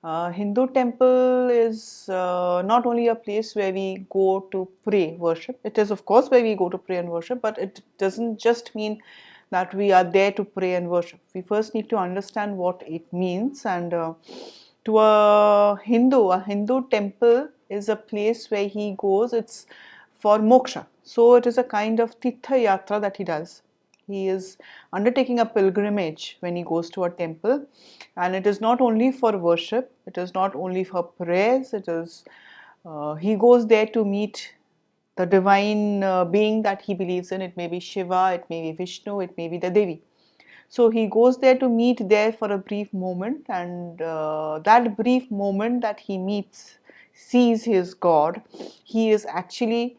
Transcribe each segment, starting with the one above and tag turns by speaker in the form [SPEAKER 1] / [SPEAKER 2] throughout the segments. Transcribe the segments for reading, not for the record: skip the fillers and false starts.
[SPEAKER 1] Hindu temple is not only a place where we go to pray, worship. It is, of course, where we go to pray and worship, but it doesn't just mean that we are there to pray and worship. We first need to understand what it means. And to a Hindu temple is a place where he goes. It's for moksha. So it is a kind of tirtha yatra that he does. He is undertaking a pilgrimage when he goes to a temple, and it is not only for worship, it is not only for prayers, it is he goes there to meet the divine being that he believes in. It may be Shiva, it may be Vishnu, it may be the Devi. So he goes there to meet there for a brief moment, and that brief moment that he meets, sees his God, he is actually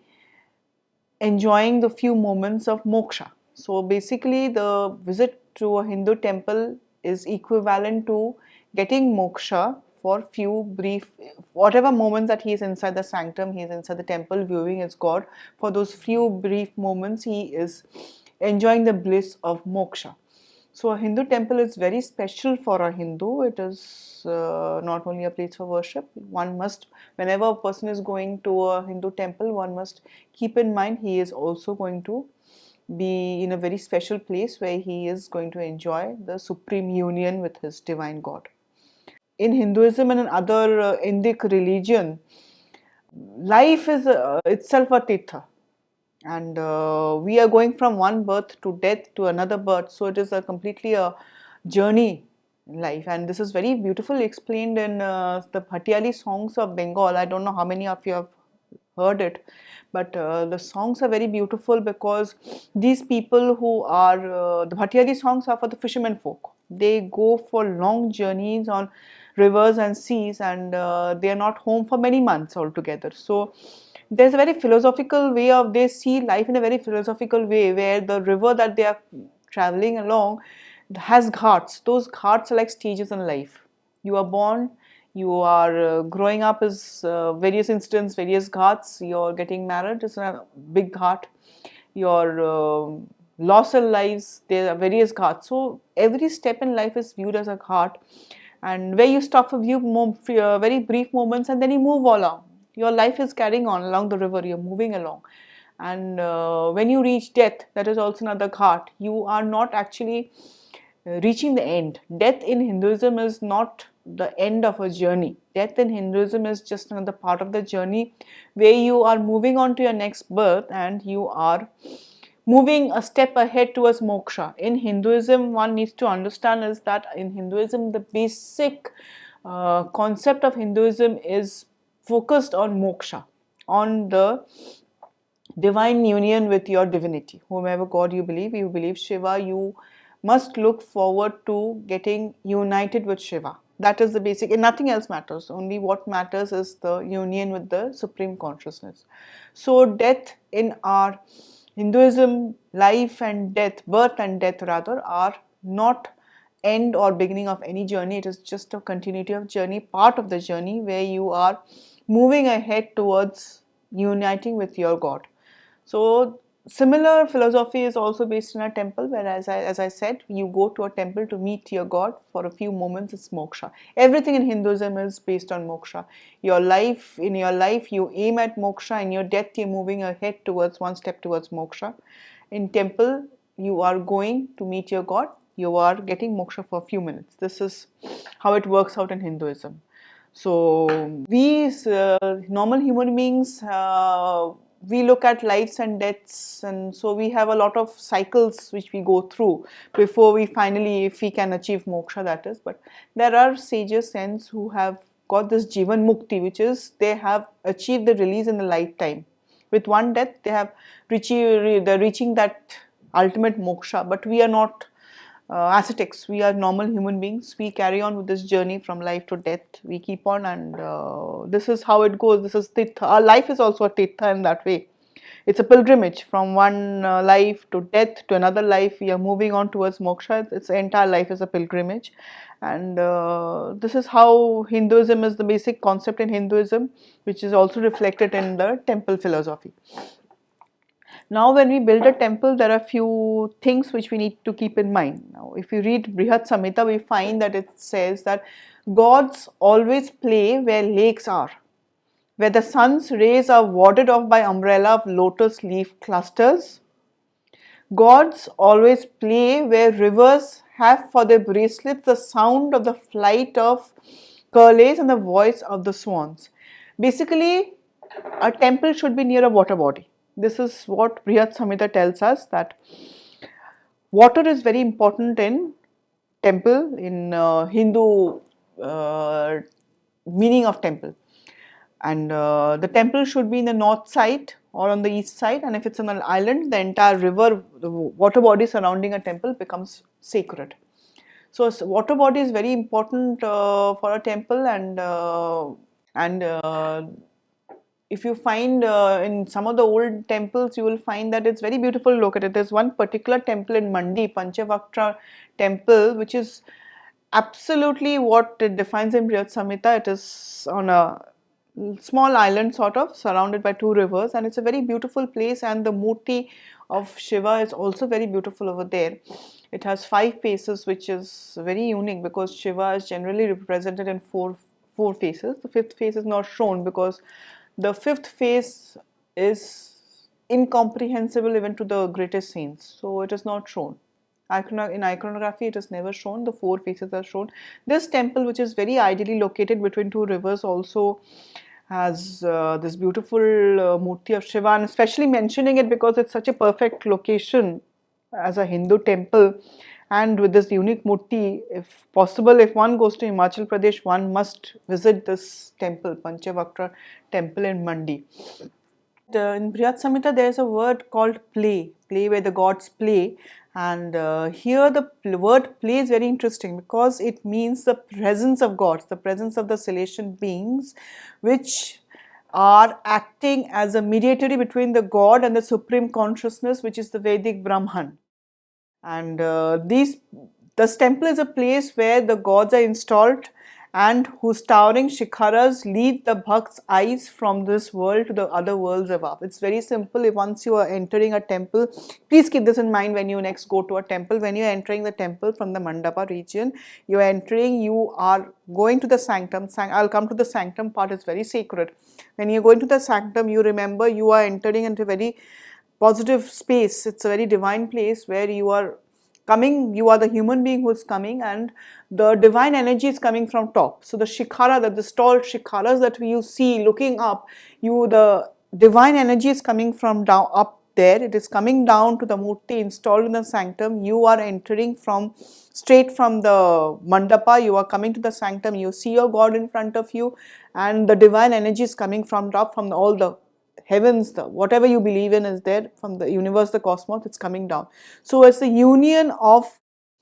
[SPEAKER 1] enjoying the few moments of moksha. So basically, the visit to a Hindu temple is equivalent to getting moksha for few brief, whatever moments that he is inside the sanctum, he is inside the temple viewing his God. For those few brief moments, he is enjoying the bliss of moksha. So a Hindu temple is very special for a Hindu. It is not only a place for worship. One must, whenever a person is going to a Hindu temple, one must keep in mind he is also going to be in a very special place where he is going to enjoy the supreme union with his divine God. In Hinduism and in other Indic religion, life is itself a tirtha, and we are going from one birth to death to another birth, so it is a completely a journey in life. And this is very beautifully explained in the Bhatiyali songs of Bengal. I don't know how many of you have heard it, but the songs are very beautiful because these people who are the Bhatiyali songs are for the fishermen folk. They go for long journeys on rivers and seas, and they are not home for many months altogether. So there's a very philosophical way of, they see life in a very philosophical way, where the river that they are traveling along has ghats. Those ghats are like stages in life. You are born, you are growing up as various incidents, various ghats. You're getting married, it's a big ghat. Your loss in lives, there are various ghats. So every step in life is viewed as a ghat, and where you stop for very brief moments, and then you move along. Your life is carrying on along the river, you're moving along. And when you reach death, that is also another ghat. You are not actually reaching the end. Death in Hinduism is not the end of a journey. Death in Hinduism is just another part of the journey where you are moving on to your next birth, and you are moving a step ahead towards moksha. In Hinduism, one needs to understand is that in Hinduism, the basic concept of Hinduism is focused on moksha, on the divine union with your divinity. Whomever God you believe Shiva, you must look forward to getting united with Shiva. That is the basic, and nothing else matters. Only what matters is the union with the supreme consciousness. So death in our Hinduism, life and death, birth and death rather, are not end or beginning of any journey. It is just a continuity of journey, part of the journey where you are moving ahead towards uniting with your God. So similar philosophy is also based in a temple, where as I said, you go to a temple to meet your God for a few moments. It's moksha. Everything in Hinduism is based on moksha. In your life, you aim at moksha. In your death, you're moving ahead towards one step towards moksha. In temple, you are going to meet your God. You are getting moksha for a few minutes. This is how it works out in Hinduism. So we normal human beings, we look at lives and deaths, and so we have a lot of cycles which we go through before we finally, if we can achieve moksha, that is. But there are sages, saints who have got this jivan mukti, which is they have achieved the release in a lifetime. With one death, they have they're reaching that ultimate moksha. But we are not ascetics. We are normal human beings. We carry on with this journey from life to death. We keep on, and this is how it goes. This is tirtha. Our life is also a tirtha in that way. It's a pilgrimage from one life to death to another life. We are moving on towards moksha. Its entire life is a pilgrimage, and this is how Hinduism is the basic concept in Hinduism, which is also reflected in the temple philosophy. Now, when we build a temple, there are few things which we need to keep in mind. Now, if you read Brhat Samhita, we find that it says that gods always play where lakes are, where the sun's rays are warded off by umbrella of lotus leaf clusters. Gods always play where rivers have for their bracelets the sound of the flight of curlews and the voice of the swans. Basically, a temple should be near a water body. This is what Brhat Samhita tells us, that water is very important in temple, in Hindu uh, meaning of temple. And the temple should be in the north side or on the east side, and if it's on an island, the entire river, the water body surrounding a temple becomes sacred. So water body is very important for a temple, and if you find in some of the old temples, you will find that it's very beautiful located. There's one particular temple in Mandi, Panchavaktra temple, which is absolutely what it defines in Brhat Samhita. It is on a small island, sort of surrounded by two rivers, and it's a very beautiful place. And the Murti of Shiva is also very beautiful over there. It has 5 faces, which is very unique because Shiva is generally represented in four faces. The fifth face is not shown because the fifth face is incomprehensible even to the greatest saints, so it is not shown. In iconography, it is never shown. The 4 faces are shown. This temple, which is very ideally located between two rivers, also has this beautiful Murti of Shiva, and especially mentioning it because it's such a perfect location as a Hindu temple, and with this unique Murti. If possible, if one goes to Himachal Pradesh, one must visit this temple, Panchavaktra temple in Mandi. In Brhat Samhita, there is a word called play where the gods play. And here the word play is very interesting because it means the presence of gods, the presence of the celestial beings, which are acting as a mediator between the god and the supreme consciousness, which is the Vedic Brahman. And this temple is a place where the gods are installed and whose towering shikharas lead the bhakt's eyes from this world to the other worlds above. It's very simple. If once you are entering a temple, please keep this in mind when you next go to a temple. When you are entering the temple from the Mandapa region, you are entering, you are going to the sanctum. I'll come to the sanctum part, it's very sacred. When you go into the sanctum, you remember you are entering into a very positive space. It's a very divine place where you are coming, you are the human being who is coming, and the divine energy is coming from top. So the shikhara, the tall shikharas that you see looking up, the divine energy is coming from down up there. It is coming down to the Murti installed in the sanctum. You are entering from straight from the mandapa. You are coming to the sanctum. You see your God in front of you, and the divine energy is coming from top, from all the heavens, whatever you believe in is there, from the universe, the cosmos, it's coming down. So it's the union of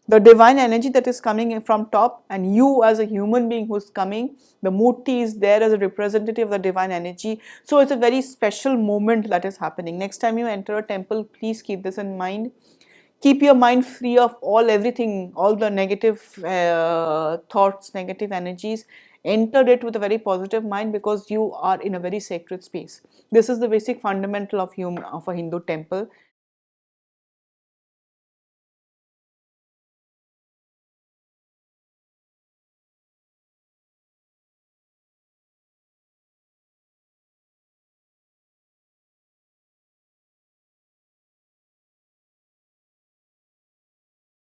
[SPEAKER 1] the divine energy that is coming in from top, and you as a human being who's coming, the Murti is there as a representative of the divine energy. So it's a very special moment that is happening. Next time you enter a temple, please keep this in mind. Keep your mind free of everything, all the negative thoughts, negative energies. Enter it with a very positive mind because you are in a very sacred space. This is the basic fundamental of a Hindu temple.